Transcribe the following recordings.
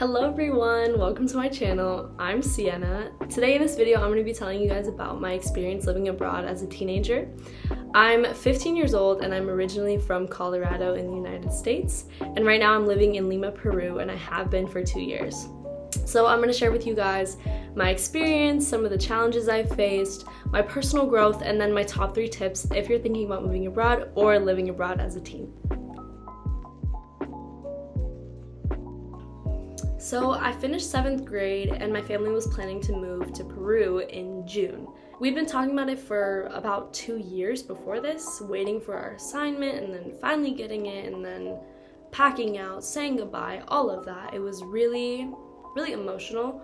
Hello everyone, welcome to my channel. I'm Sienna. Today in this video I'm going to be telling you guys about my experience living abroad as a teenager. I'm 15 years old and I'm originally from Colorado in the United States, and right now I'm living in Lima, Peru, and I have been for 2 years. So I'm going to share with you guys my experience, some of the challenges I've faced, my personal growth, and then my top 3 tips if you're thinking about moving abroad or living abroad as a teen. So I finished 7th grade and my family was planning to move to Peru in June. We'd been talking about it for about 2 years before this, waiting for our assignment and then finally getting it and then packing out, saying goodbye, all of that. It was really emotional,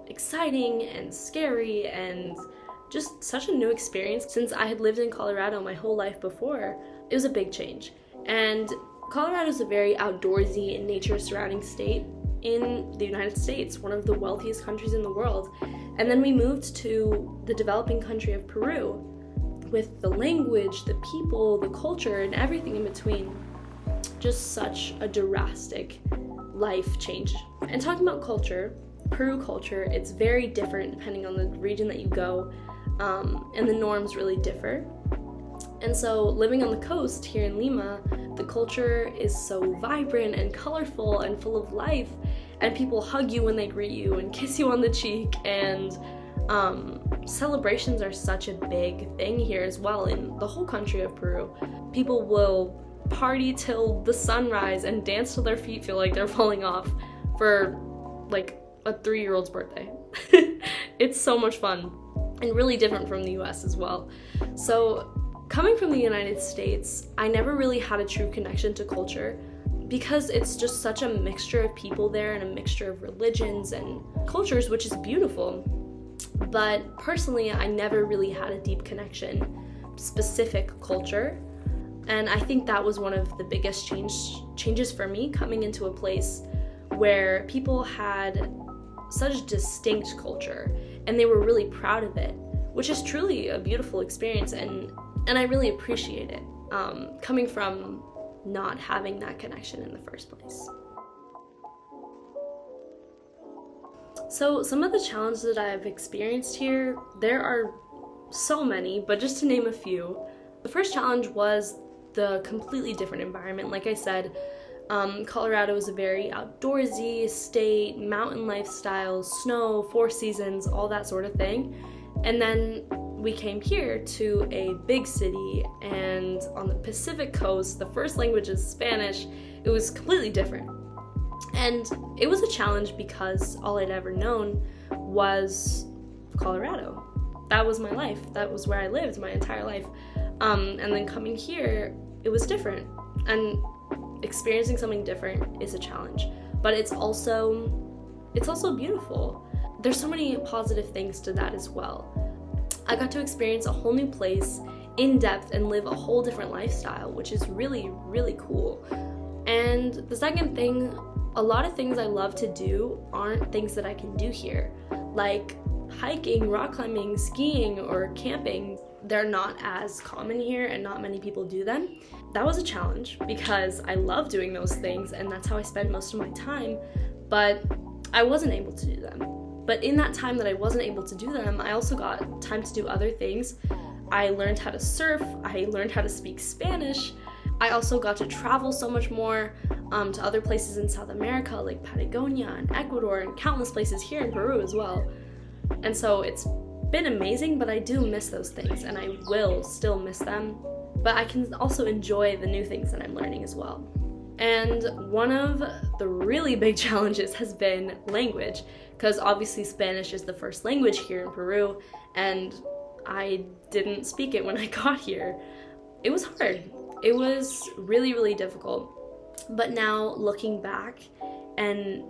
exciting and scary, and just such a new experience. Since I had lived in Colorado my whole life before, it was a big change. And Colorado is a very outdoorsy and nature surrounding state in the United States, one of the wealthiest countries in the world. And then we moved to the developing country of Peru with the language, the people, the culture, and everything in between. Just such a drastic life change. And talking about culture, Peru culture, it's very different depending on the region that you go, and the norms really differ. And so living on the coast here in Lima, the culture is so vibrant and colorful and full of life, and people hug you when they greet you and kiss you on the cheek, and celebrations are such a big thing here as well in the whole country of Peru. People will party till the sunrise and dance till their feet feel like they're falling off for like a 3-year-old's birthday. It's so much fun and really different from the US as well. So coming from the United States, I never really had a true connection to culture because it's just such a mixture of people there and a mixture of religions and cultures, which is beautiful. But personally, I never really had a deep connection, specific culture. And I think that was one of the biggest changes for me, coming into a place where people had such distinct culture and they were really proud of it, which is truly a beautiful experience, and I really appreciate it, coming from not having that connection in the first place. So some of the challenges that I've experienced here, there are so many, but just to name a few. The first challenge was the completely different environment. Like I said, Colorado is a very outdoorsy state, mountain lifestyle, snow, 4 seasons, all that sort of thing. And then we came here to a big city, and on the Pacific coast, the first language is Spanish. It was completely different. And it was a challenge because all I'd ever known was Colorado. That was my life. That was where I lived my entire life. And then coming here, it was different. And experiencing something different is a challenge. But it's also beautiful. There's so many positive things to that as well. I got to experience a whole new place in depth and live a whole different lifestyle, which is really cool. And the second thing, a lot of things I love to do aren't things that I can do here, like hiking, rock climbing, skiing, or camping. They're not as common here and not many people do them. That was a challenge because I love doing those things and that's how I spend most of my time, but I wasn't able to do them. But in that time that I wasn't able to do them, I also got time to do other things. I learned how to surf, I learned how to speak Spanish. I also got to travel so much more to other places in South America, like Patagonia and Ecuador, and countless places here in Peru as well. And so it's been amazing, but I do miss those things and I will still miss them. But I can also enjoy the new things that I'm learning as well. And one of the really big challenges has been language, because obviously Spanish is the first language here in Peru, and I didn't speak it when I got here. It was hard. It was really difficult. But now looking back, and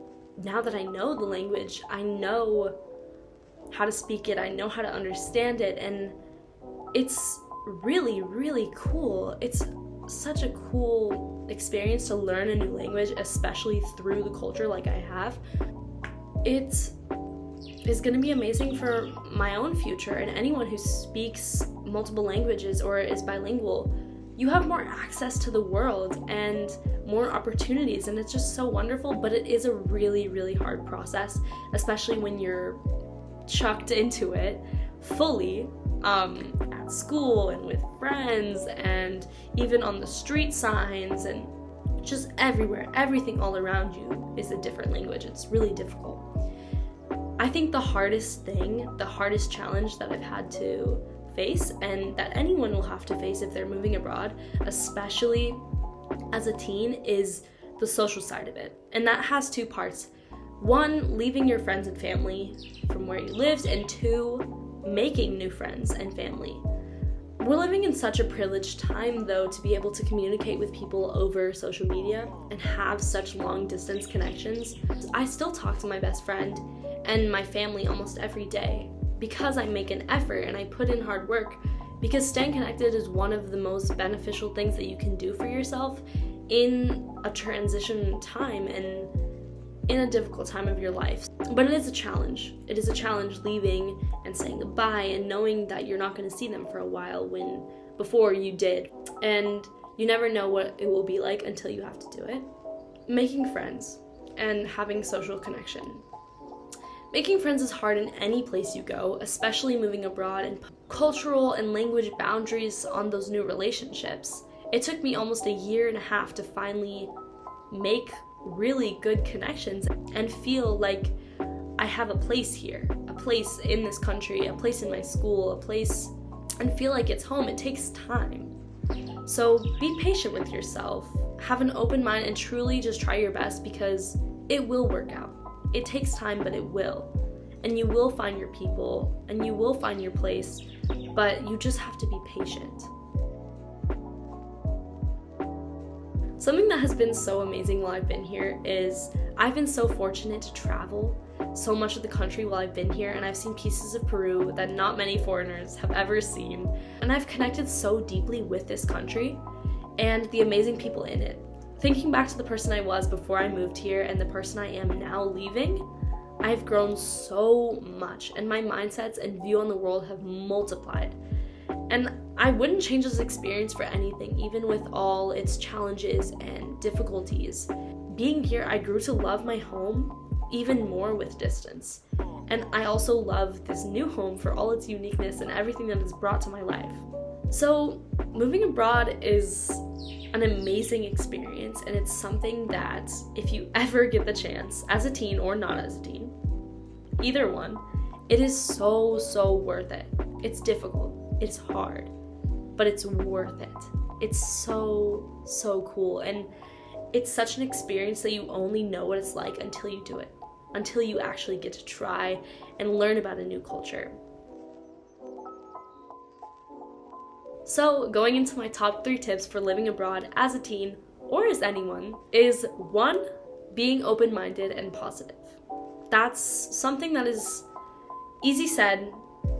now that I know the language, I know how to speak it, I know how to understand it, and it's really cool. It's such a cool experience to learn a new language, especially through the culture like I have. It is going to be amazing for my own future, and anyone who speaks multiple languages or is bilingual. you have more access to the world and more opportunities, and it's just so wonderful. But it is a really, really hard process, especially when you're chucked into it fully, at school and with friends and even on the street signs and just everywhere. Everything all around you is a different language. It's really difficult. I think the hardest challenge that I've had to face, and that anyone will have to face if they're moving abroad, especially as a teen, is the social side of it. And that has two parts. One, leaving your friends and family from where you lived, and two, making new friends and family. We're living in such a privileged time, though, to be able to communicate with people over social media and have such long distance connections. I still talk to my best friend and my family almost every day because I make an effort and I put in hard work, because staying connected is one of the most beneficial things that you can do for yourself in a transition time and in a difficult time of your life. But it is a challenge. It is a challenge leaving and saying goodbye and knowing that you're not going to see them for a while when before you did. And you never know what it will be like until you have to do it. Making friends and having social connection. Making friends is hard in any place you go, especially moving abroad, and cultural and language boundaries on those new relationships. It took me almost a year and a half to finally make really good connections and feel like I have a place here, a place in this country, a place in my school, a place, and feel like it's home. It takes time. So be patient with yourself, have an open mind, and truly just try your best, because it will work out. It takes time, but it will. And you will find your people and you will find your place, but you just have to be patient. Something that has been so amazing while I've been here is I've been so fortunate to travel so much of the country while I've been here, and I've seen pieces of Peru that not many foreigners have ever seen. And I've connected so deeply with this country and the amazing people in it. Thinking back to the person I was before I moved here and the person I am now leaving, I've grown so much, and my mindsets and view on the world have multiplied. And I wouldn't change this experience for anything, even with all its challenges and difficulties. Being here, I grew to love my home even more with distance. And I also love this new home for all its uniqueness and everything that it's brought to my life. So moving abroad is an amazing experience, and it's something that if you ever get the chance, as a teen or not as a teen, either one, it is so worth it. It's difficult, it's hard, but it's worth it. It's so cool, and it's such an experience that you only know what it's like until you do it, until you actually get to try and learn about a new culture. So going into my top 3 tips for living abroad as a teen or as anyone is 1, being open-minded and positive. That's something that is easy said,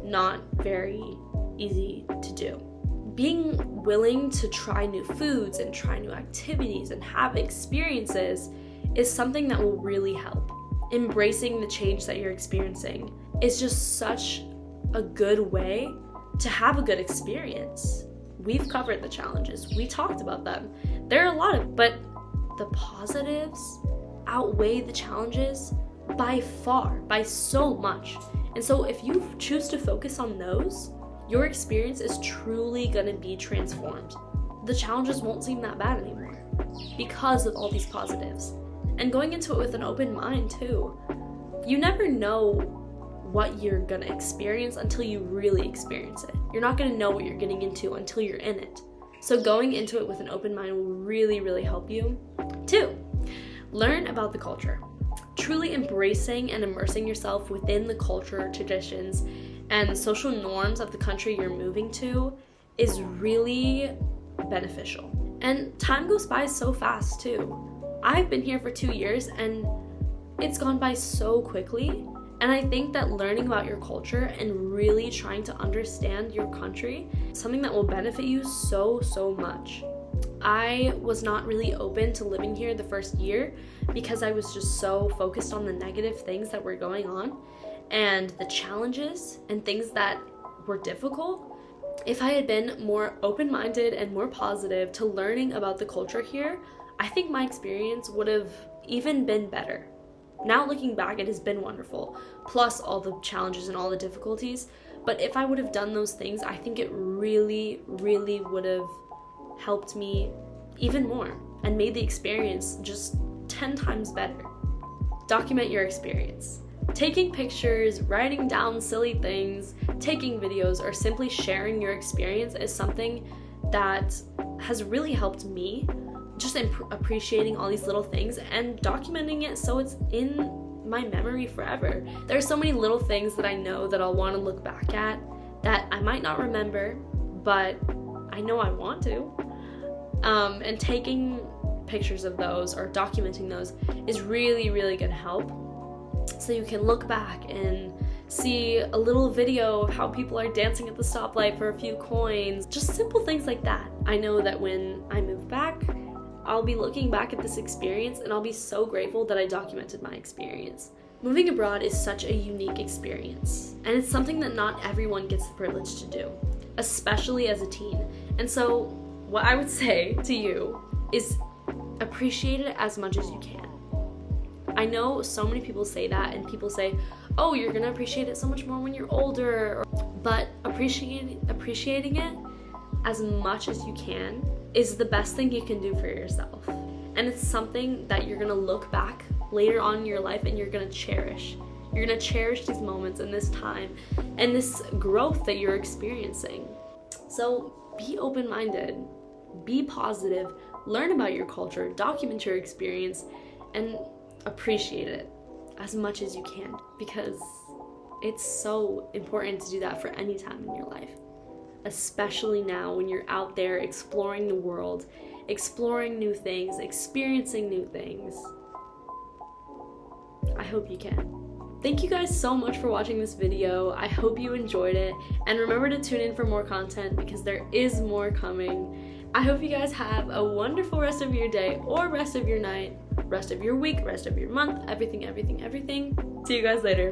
not very easy to do. Being willing to try new foods and try new activities and have experiences is something that will really help. Embracing the change that you're experiencing is just such a good way to have a good experience. We've covered the challenges, we talked about them. There are a lot of, but the positives outweigh the challenges by far, by so much. And so if you choose to focus on those, your experience is truly gonna be transformed. The challenges won't seem that bad anymore because of all these positives. And going into it with an open mind too. You never know what you're gonna experience until you really experience it. You're not gonna know what you're getting into until you're in it. So going into it with an open mind will really help you. 2, learn about the culture. Truly embracing and immersing yourself within the culture, traditions, and social norms of the country you're moving to is really beneficial. And time goes by so fast too. I've been here for 2 years and it's gone by so quickly. And I think that learning about your culture and really trying to understand your country is something that will benefit you so much. I was not really open to living here the first year because I was just so focused on the negative things that were going on and the challenges and things that were difficult. If I had been more open-minded and more positive to learning about the culture here, I think my experience would have even been better. Now looking back, it has been wonderful, plus all the challenges and all the difficulties. But if I would have done those things, I think it really, really would have helped me even more and made the experience just 10 times better. Document your experience. Taking pictures, writing down silly things, taking videos, or simply sharing your experience is something that has really helped me, just appreciating all these little things and documenting it so it's in my memory forever. There are so many little things that I know that I'll want to look back at that I might not remember, but I know I want to. And taking pictures of those or documenting those is really, really gonna help. So you can look back and see a little video of how people are dancing at the stoplight for a few coins, just simple things like that. I know that when I move back, I'll be looking back at this experience and I'll be so grateful that I documented my experience. Moving abroad is such a unique experience, and it's something that not everyone gets the privilege to do, especially as a teen. And so what I would say to you is appreciate it as much as you can. I know so many people say that, and people say, oh, you're gonna appreciate it so much more when you're older, but appreciating it as much as you can is the best thing you can do for yourself. And it's something that you're gonna look back later on in your life and you're gonna cherish. You're gonna cherish these moments and this time and this growth that you're experiencing. So be open-minded, be positive, learn about your culture, document your experience, and appreciate it as much as you can, because it's so important to do that for any time in your life, especially now when you're out there exploring the world, exploring new things, experiencing new things. I hope you can. Thank you guys so much for watching this video. I hope you enjoyed it, and remember to tune in for more content because there is more coming. I hope you guys have a wonderful rest of your day or rest of your night, rest of your week, rest of your month, everything. See you guys later.